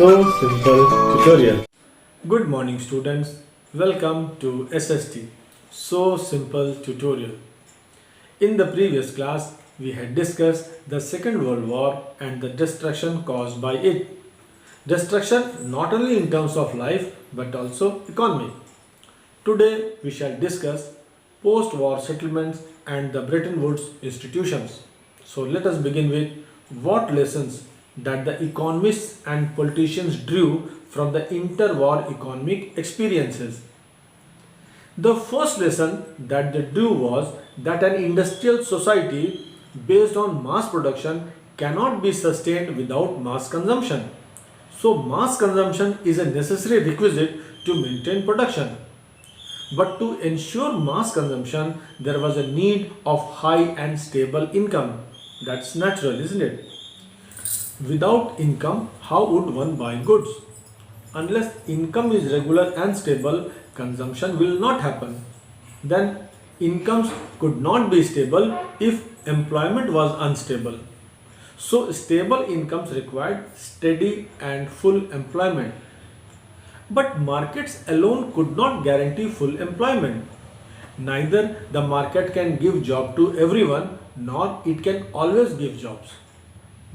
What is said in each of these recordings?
So Simple tutorial. Good morning students. Welcome to SST So Simple tutorial. In the previous class we had discussed the Second World War and the destruction caused by it. Destruction not only in terms of life but also economy. Today we shall discuss post-war settlements and the Bretton Woods institutions. So let us begin with what lessons that the economists and politicians drew from the interwar economic experiences. The first lesson that they drew was that an industrial society based on mass production cannot be sustained without mass consumption. So mass consumption is a necessary requisite to maintain production. But to ensure mass consumption, there was a need of high and stable income. That's natural, isn't it? Without income, how would one buy goods? Unless income is regular and stable, consumption will not happen. Then incomes could not be stable if employment was unstable. So stable incomes required steady and full employment. But markets alone could not guarantee full employment. Neither the market can give job to everyone nor it can always give jobs.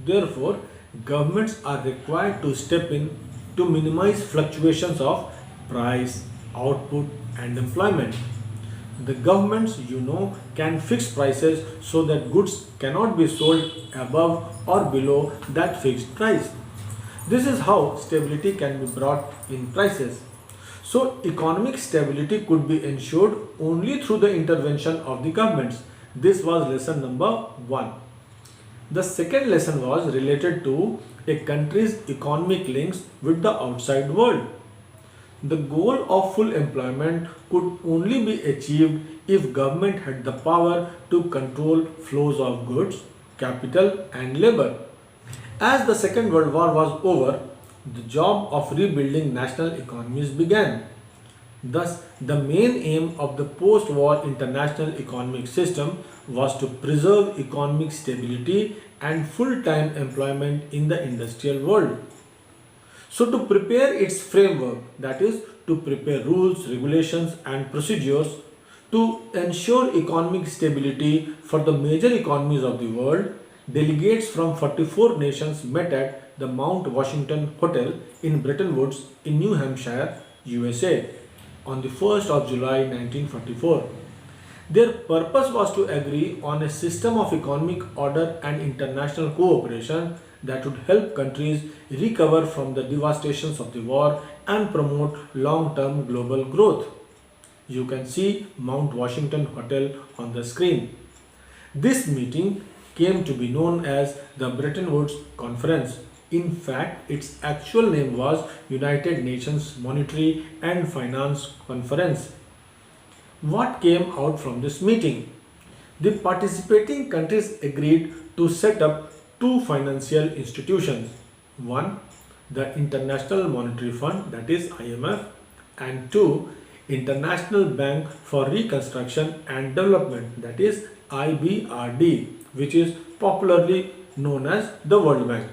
Therefore, governments are required to step in to minimize fluctuations of price, output and employment. The governments, can fix prices so that goods cannot be sold above or below that fixed price. This is how stability can be brought in prices. So, economic stability could be ensured only through the intervention of the governments. This was lesson number 1. The second lesson was related to a country's economic links with the outside world. The goal of full employment could only be achieved if government had the power to control flows of goods, capital and labor. As the Second World War was over, the job of rebuilding national economies began. Thus, the main aim of the post-war international economic system was to preserve economic stability and full-time employment in the industrial world. So, to prepare its framework, that is, to prepare rules, regulations and procedures to ensure economic stability for the major economies of the world, delegates from 44 nations met at the Mount Washington Hotel in Bretton Woods in New Hampshire, USA on the 1st of July 1944. Their purpose was to agree on a system of economic order and international cooperation that would help countries recover from the devastations of the war and promote long-term global growth. You can see Mount Washington Hotel on the screen. This meeting came to be known as the Bretton Woods Conference. In fact, its actual name was United Nations Monetary and Finance Conference. What came out from this meeting? The participating countries agreed to set up two financial institutions. One, the International Monetary Fund, that is IMF, and two, International Bank for Reconstruction and Development, that is IBRD, which is popularly known as the World Bank.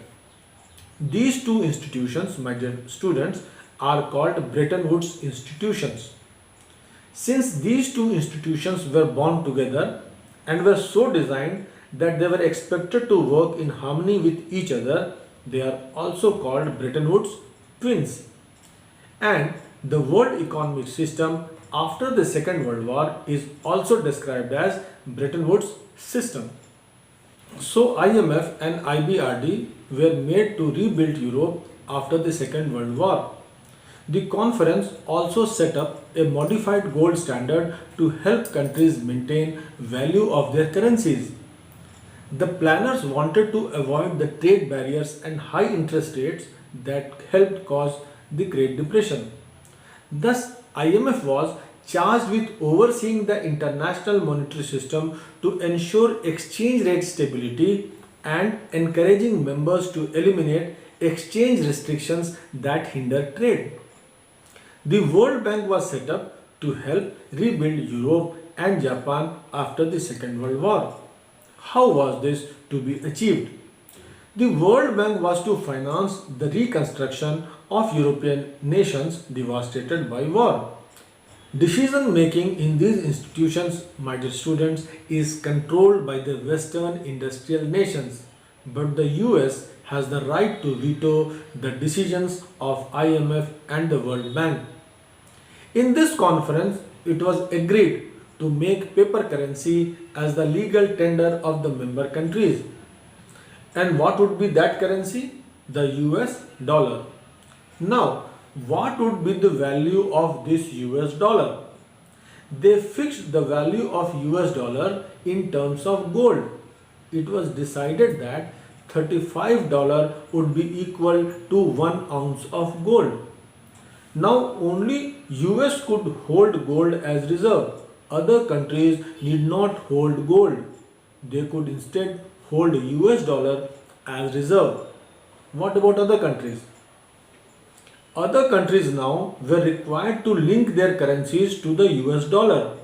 These two institutions, my dear students, are called Bretton Woods institutions. Since these two institutions were born together and were so designed that they were expected to work in harmony with each other, they are also called Bretton Woods twins. And the world economic system after the Second World War is also described as Bretton Woods system. So IMF and IBRD were made to rebuild Europe after the Second World War. The conference also set up a modified gold standard to help countries maintain value of their currencies. The planners wanted to avoid the trade barriers and high interest rates that helped cause the Great Depression. Thus, IMF was charged with overseeing the international monetary system to ensure exchange rate stability and encouraging members to eliminate exchange restrictions that hinder trade. The World Bank was set up to help rebuild Europe and Japan after the Second World War. How was this to be achieved? The World Bank was to finance the reconstruction of European nations devastated by war. Decision making in these institutions, my dear students, is controlled by the Western industrial nations, but the US has the right to veto the decisions of IMF and the World Bank. In this conference, it was agreed to make paper currency as the legal tender of the member countries. And what would be that currency? The US dollar. Now, what would be the value of this US dollar? They fixed the value of US dollar in terms of gold. It was decided that $35 would be equal to 1 ounce of gold. Now only US could hold gold as reserve. Other countries need not hold gold. They could instead hold US dollar as reserve. What about other countries? Other countries now were required to link their currencies to the US dollar.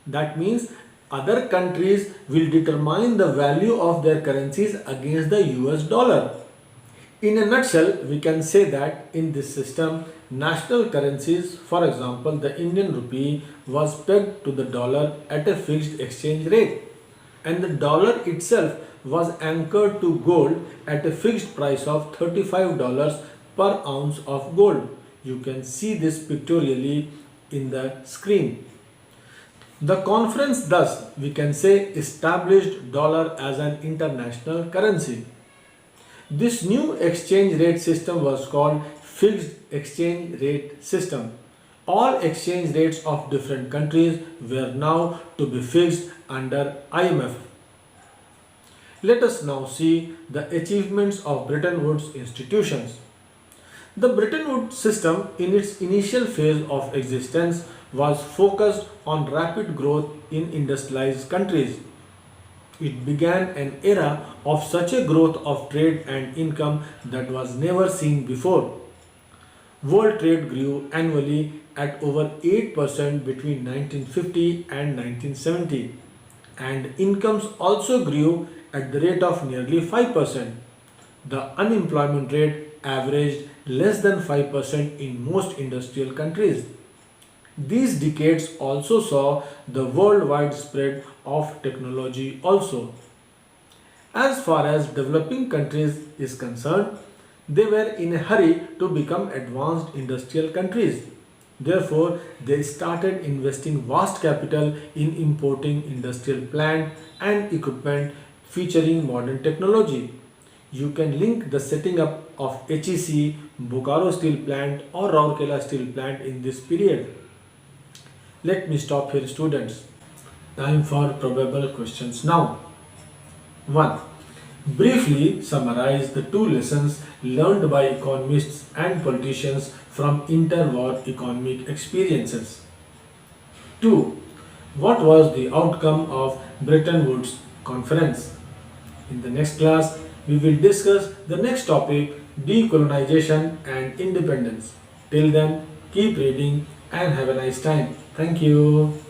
That means other countries will determine the value of their currencies against the US dollar. In a nutshell, we can say that in this system, national currencies, for example, the Indian rupee was pegged to the dollar at a fixed exchange rate, and the dollar itself was anchored to gold at a fixed price of $35 per ounce of gold. You can see this pictorially in the screen. The conference thus, we can say, established dollar as an international currency. This new exchange rate system was called fixed exchange rate system. All exchange rates of different countries were now to be fixed under IMF. Let us now see the achievements of Bretton Woods institutions. The Bretton Woods system in its initial phase of existence was focused on rapid growth in industrialized countries. It began an era of such a growth of trade and income that was never seen before. World trade grew annually at over 8% between 1950 and 1970, and incomes also grew at the rate of nearly 5%. The unemployment rate averaged less than 5% in most industrial countries. These decades also saw the worldwide spread of technology also. As far as developing countries is concerned, they were in a hurry to become advanced industrial countries. Therefore, they started investing vast capital in importing industrial plant and equipment featuring modern technology. You can link the setting up of HEC, Bokaro Steel Plant or Rourkela Steel Plant in this period. Let me stop here, students. Time for probable questions now. 1. Briefly summarize the two lessons learned by economists and politicians from interwar economic experiences. 2. What was the outcome of Bretton Woods Conference? In the next class, we will discuss the next topic, decolonization and independence. Till then, keep reading and have a nice time. Thank you.